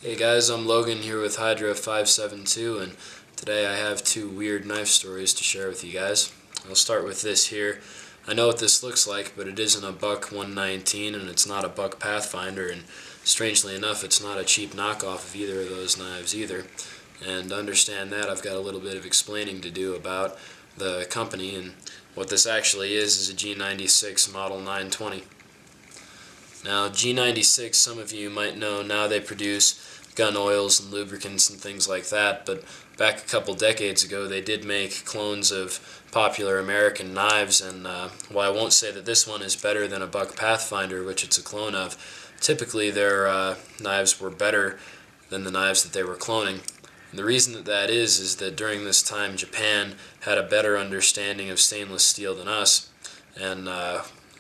Hey guys, I'm Logan here with Hydra 572, and today I have two weird knife stories to share with you guys. I'll start with this here. I know what this looks like, but it isn't a Buck 119 and it's not a Buck Pathfinder, and strangely enough it's not a cheap knockoff of either of those knives either. And to understand that, I've got a little bit of explaining to do about the company, and what this actually is a G96 Model 920. Now, G96, some of you might know, now they produce gun oils and lubricants and things like that, but back a couple decades ago they did make clones of popular American knives, and while I won't say that this one is better than a Buck Pathfinder, which it's a clone of, typically their knives were better than the knives that they were cloning. And the reason that is that during this time Japan had a better understanding of stainless steel than us, and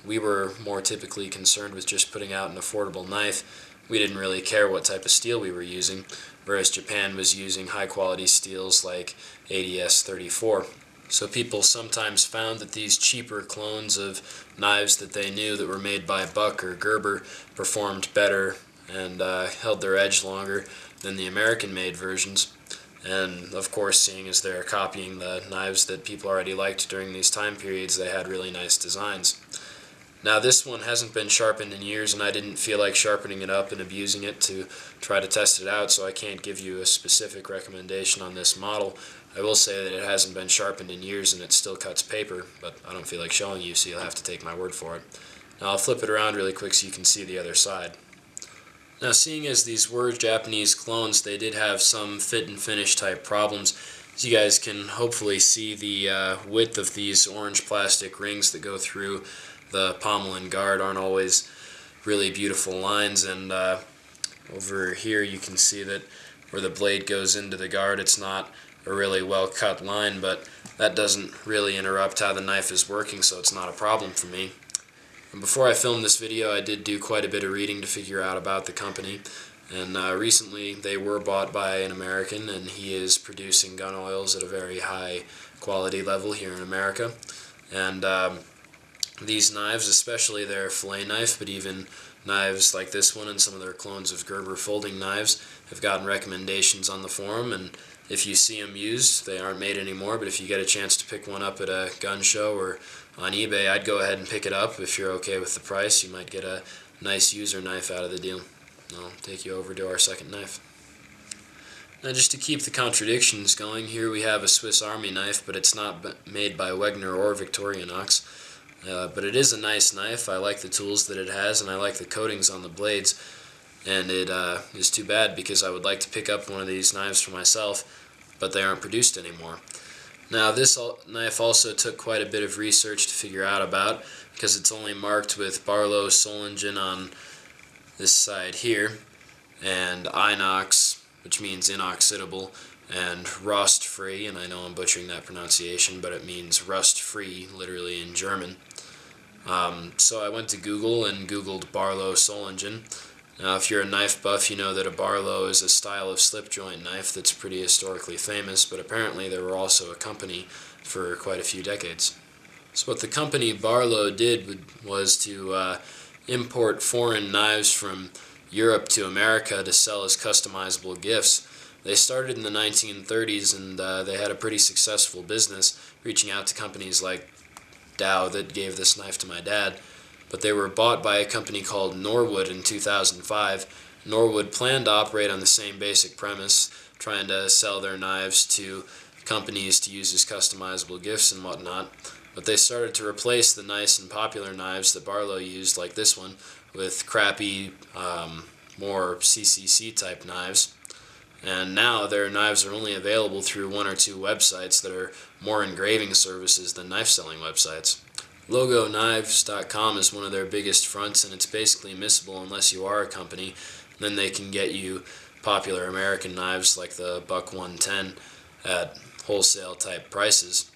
we were more typically concerned with just putting out an affordable knife. We didn't really care what type of steel we were using, whereas Japan was using high quality steels like ADS 34. So people sometimes found that these cheaper clones of knives that they knew that were made by Buck or Gerber performed better and held their edge longer than the American-made versions. And of course, seeing as they're copying the knives that people already liked during these time periods, they had really nice designs. Now this one hasn't been sharpened in years, and I didn't feel like sharpening it up and abusing it to try to test it out, so I can't give you a specific recommendation on this model. I will say that it hasn't been sharpened in years and it still cuts paper, but I don't feel like showing you, so you'll have to take my word for it. Now I'll flip it around really quick so you can see the other side. Now, seeing as these were Japanese clones, they did have some fit and finish type problems. As you guys can hopefully see, the width of these orange plastic rings that go through the pommel and guard aren't always really beautiful lines, and over here you can see that where the blade goes into the guard, it's not a really well cut line, but that doesn't really interrupt how the knife is working, so it's not a problem for me. And before I filmed this video, I did do quite a bit of reading to figure out about the company, and recently they were bought by an American, and he is producing gun oils at a very high quality level here in America. And these knives, especially their fillet knife, but even knives like this one and some of their clones of Gerber folding knives, have gotten recommendations on the forum, and if you see them used, they aren't made anymore, but if you get a chance to pick one up at a gun show or on eBay, I'd go ahead and pick it up. If you're okay with the price, you might get a nice user knife out of the deal. I'll take you over to our second knife. Now, just to keep the contradictions going, here we have a Swiss Army knife, but it's not made by Wegner or Victorinox. But it is a nice knife. I like the tools that it has, and I like the coatings on the blades. And it is too bad because I would like to pick up one of these knives for myself, but they aren't produced anymore. Now, this knife also took quite a bit of research to figure out about, because it's only marked with Barlow Solingen on this side here, and inox, which means inoxidable, and rust-free, and I know I'm butchering that pronunciation, but it means rust-free, literally in German. So I went to Google and Googled Barlow Solingen. Now, if you're a knife buff, you know that a Barlow is a style of slip joint knife that's pretty historically famous, but apparently they were also a company for quite a few decades. So what the company Barlow did was to import foreign knives from Europe to America to sell as customizable gifts. They started in the 1930s, and they had a pretty successful business, reaching out to companies like Dow that gave this knife to my dad. But they were bought by a company called Norwood in 2005. Norwood planned to operate on the same basic premise, trying to sell their knives to companies to use as customizable gifts and whatnot. But they started to replace the nice and popular knives that Barlow used, like this one, with crappy, more CCC type knives. And now their knives are only available through one or two websites that are more engraving services than knife selling websites. LogoKnives.com is one of their biggest fronts, and it's basically missable unless you are a company. Then they can get you popular American knives like the Buck 110 at wholesale type prices.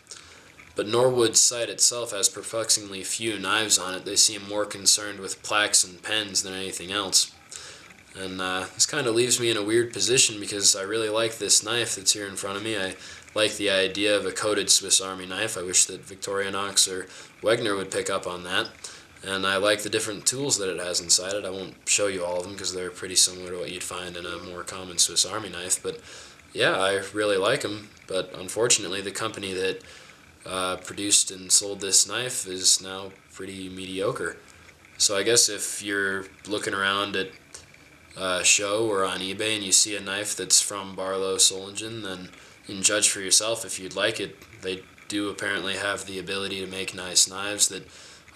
But Norwood's site itself has perplexingly few knives on it. They seem more concerned with plaques and pens than anything else. And this kind of leaves me in a weird position because I really like this knife that's here in front of me. I like the idea of a coated Swiss Army knife. I wish that Victorinox or Wegner would pick up on that. and I like the different tools that it has inside it. I won't show you all of them because they're pretty similar to what you'd find in a more common Swiss Army knife, but yeah, I really like them. But unfortunately, the company that produced and sold this knife is now pretty mediocre. So I guess if you're looking around at a show or on eBay and you see a knife that's from Barlow Solingen, then you can judge for yourself if you'd like it. They do apparently have the ability to make nice knives that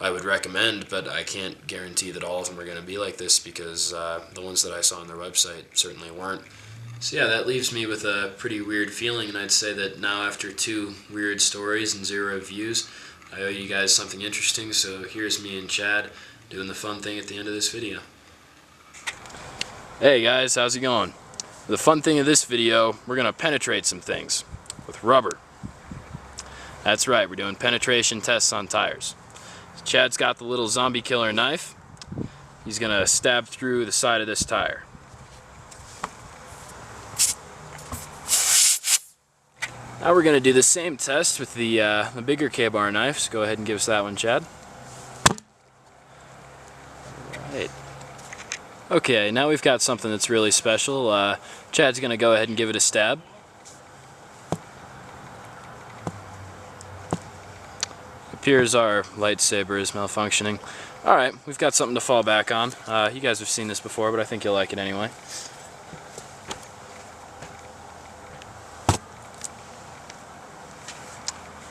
I would recommend, but I can't guarantee that all of them are going to be like this because the ones that I saw on their website certainly weren't. So yeah, that leaves me with a pretty weird feeling, and I'd say that now after 2 weird stories and 0 reviews, I owe you guys something interesting, so here's me and Chad doing the fun thing at the end of this video. Hey guys, how's it going? The fun thing of this video, we're going to penetrate some things with rubber. That's right, we're doing penetration tests on tires. So Chad's got the little zombie killer knife. He's going to stab through the side of this tire. Now we're going to do the same test with the bigger K-bar knife, so go ahead and give us that one, Chad. Right. Okay, now we've got something that's really special. Chad's going to go ahead and give it a stab. It appears our lightsaber is malfunctioning. Alright, we've got something to fall back on. You guys have seen this before, but I think you'll like it anyway.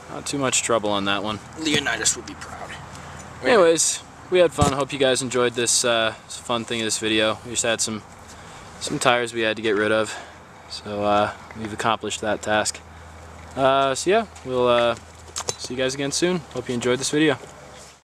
Not too much trouble on that one. Leonidas would be proud. Anyways, we had fun. Hope you guys enjoyed this fun thing of this video. We just had some tires we had to get rid of, so we've accomplished that task. So yeah, we'll see you guys again soon. Hope you enjoyed this video.